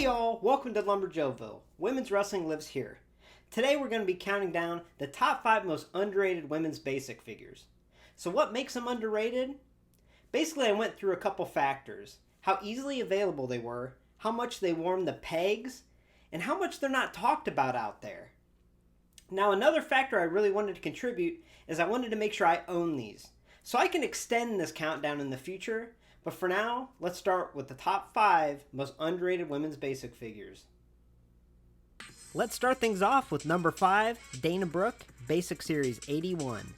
Hey y'all, welcome to Lumberjoville. Women's wrestling lives here. Today we're going to be counting down the top 5 most underrated women's basic figures. So what makes them underrated? Basically I went through a couple factors. How easily available they were, how much they warmed the pegs, and how much they're not talked about out there. Now another factor I really wanted to contribute is I wanted to make sure I own these. So I can extend this countdown in the future. But for now, let's start with the top 5 most underrated women's basic figures. Let's start things off with number 5, Dana Brooke, Basic Series 81.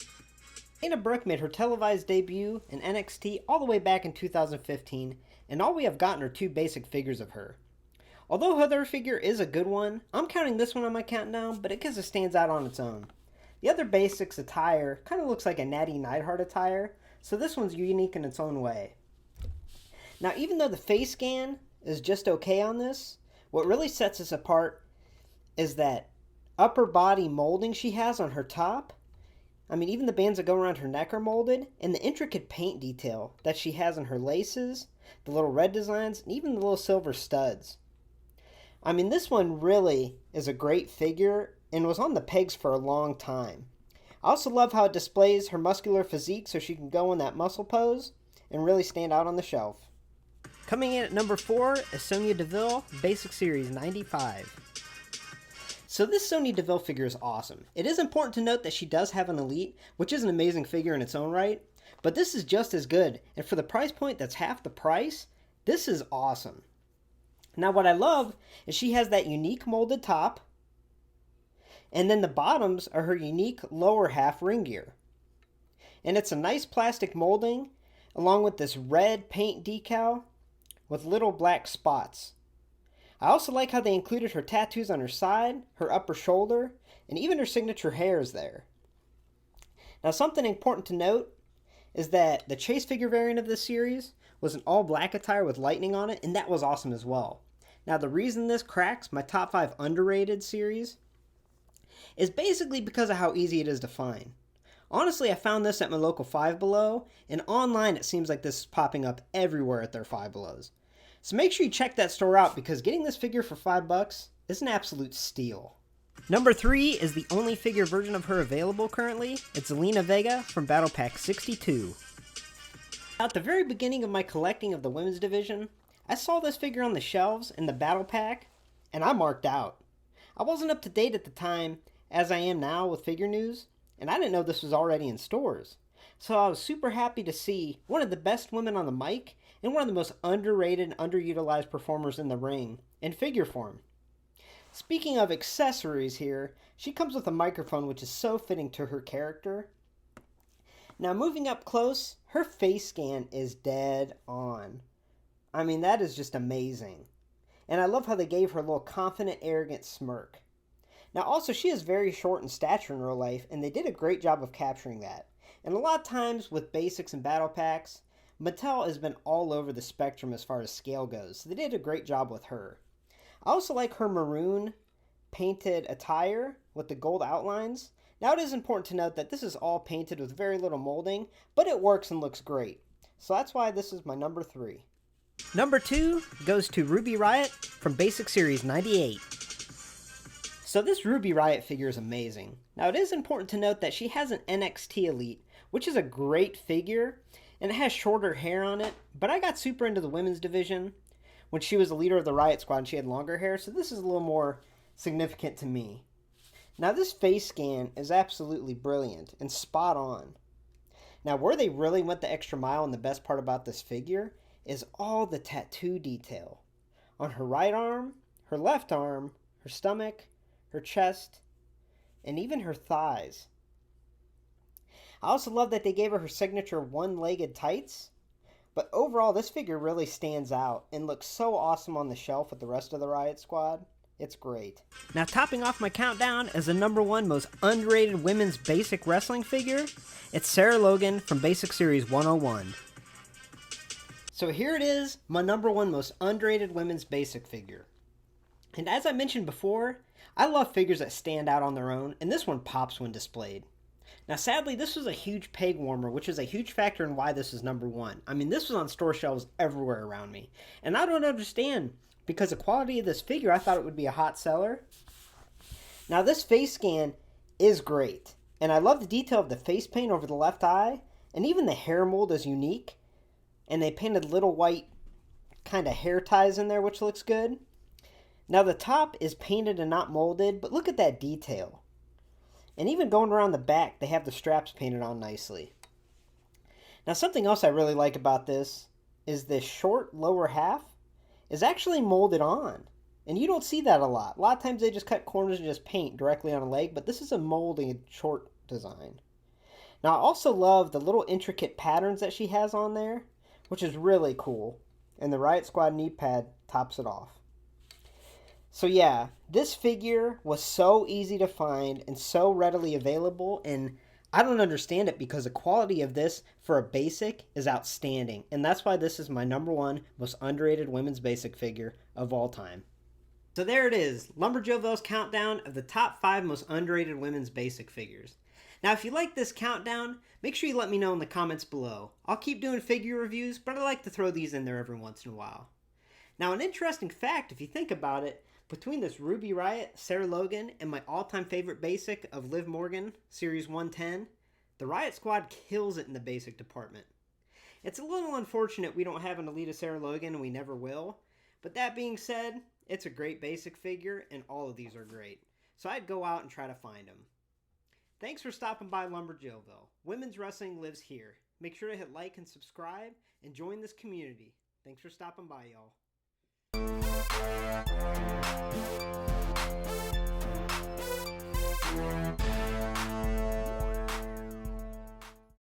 Dana Brooke made her televised debut in NXT all the way back in 2015, and all we have gotten are 2 basic figures of her. Although her other figure is a good one, I'm counting this one on my countdown, but it because it stands out on its own. The other basics attire kind of looks like a Natty Neidhart attire, so this one's unique in its own way. Now, even though the face scan is just okay on this, what really sets us apart is that upper body molding she has on her top. I mean, even the bands that go around her neck are molded, and the intricate paint detail that she has on her laces, the little red designs, and even the little silver studs. I mean, this one really is a great figure and was on the pegs for a long time. I also love how it displays her muscular physique so she can go in that muscle pose and really stand out on the shelf. Coming in at number 4 is Sonya Deville, Basic Series 95. So this Sonya Deville figure is awesome. It is important to note that she does have an Elite, which is an amazing figure in its own right, but this is just as good, and for the price point that's half the price, this is awesome. Now what I love is she has that unique molded top, and then the bottoms are her unique lower half ring gear. And it's a nice plastic molding, along with this red paint decal, with little black spots. I also like how they included her tattoos on her side, her upper shoulder, and even her signature hair is there. Now something important to note is that the chase figure variant of this series was an all black attire with lightning on it, and that was awesome as well. Now the reason this cracks my top 5 underrated series is basically because of how easy it is to find. Honestly, I found this at my local Five Below, and online it seems like this is popping up everywhere at their Five Belows. So make sure you check that store out because getting this figure for $5 is an absolute steal. Number 3 is the only figure version of her available currently. It's Zelina Vega from Batllepack 62. At the very beginning of my collecting of the women's division, I saw this figure on the shelves in the Batllepack, and I marked out. I wasn't up to date at the time, as I am now with figure news, and I didn't know this was already in stores. So I was super happy to see one of the best women on the mic and one of the most underrated and underutilized performers in the ring in figure form. Speaking of accessories here, she comes with a microphone which is so fitting to her character. Now moving up close, her face scan is dead on. I mean, that is just amazing. And I love how they gave her a little confident, arrogant smirk. Now also, she is very short in stature in real life, and they did a great job of capturing that. And a lot of times with basics and battle packs, Mattel has been all over the spectrum as far as scale goes, so they did a great job with her. I also like her maroon painted attire with the gold outlines. Now it is important to note that this is all painted with very little molding, but it works and looks great. So that's why this is my number 3. Number 2 goes to Ruby Riott from Basic Series 98. So this Ruby Riott figure is amazing. Now it is important to note that she has an NXT Elite, which is a great figure, and it has shorter hair on it, but I got super into the women's division when she was the leader of the Riott Squad and she had longer hair, so this is a little more significant to me. Now this face scan is absolutely brilliant and spot on. Now where they really went the extra mile and the best part about this figure is all the tattoo detail. On her right arm, her left arm, her stomach, her chest, and even her thighs. I also love that they gave her signature one-legged tights, but overall this figure really stands out and looks so awesome on the shelf with the rest of the Riott Squad. It's great. Now topping off my countdown as the number 1 most underrated women's basic wrestling figure, it's Sarah Logan from Basic Series 101. So here it is, my number 1 most underrated women's basic figure. And as I mentioned before, I love figures that stand out on their own, and this one pops when displayed. Now, sadly, this was a huge peg warmer, which is a huge factor in why this is number one. I mean, this was on store shelves everywhere around me. And I don't understand, because the quality of this figure, I thought it would be a hot seller. Now, this face scan is great. And I love the detail of the face paint over the left eye. And even the hair mold is unique. And they painted little white kind of hair ties in there, which looks good. Now, the top is painted and not molded, but look at that detail. And even going around the back, they have the straps painted on nicely. Now, something else I really like about this is this short lower half is actually molded on. And you don't see that a lot. A lot of times they just cut corners and just paint directly on a leg, but this is a molded short design. Now, I also love the little intricate patterns that she has on there, which is really cool. And the Riott Squad knee pad tops it off. So yeah, this figure was so easy to find and so readily available, and I don't understand it because the quality of this for a basic is outstanding, and that's why this is my number one most underrated women's basic figure of all time. So there it is, Lumberjoville's countdown of the top 5 most underrated women's basic figures. Now, if you like this countdown, make sure you let me know in the comments below. I'll keep doing figure reviews, but I like to throw these in there every once in a while. Now, an interesting fact, if you think about it, between this Ruby Riott, Sarah Logan, and my all-time favorite basic of Liv Morgan, Series 110, the Riott Squad kills it in the basic department. It's a little unfortunate we don't have an Alita Sarah Logan, and we never will, but that being said, it's a great basic figure, and all of these are great. So I'd go out and try to find them. Thanks for stopping by Lumberjoville. Women's wrestling lives here. Make sure to hit like and subscribe, and join this community. Thanks for stopping by, y'all.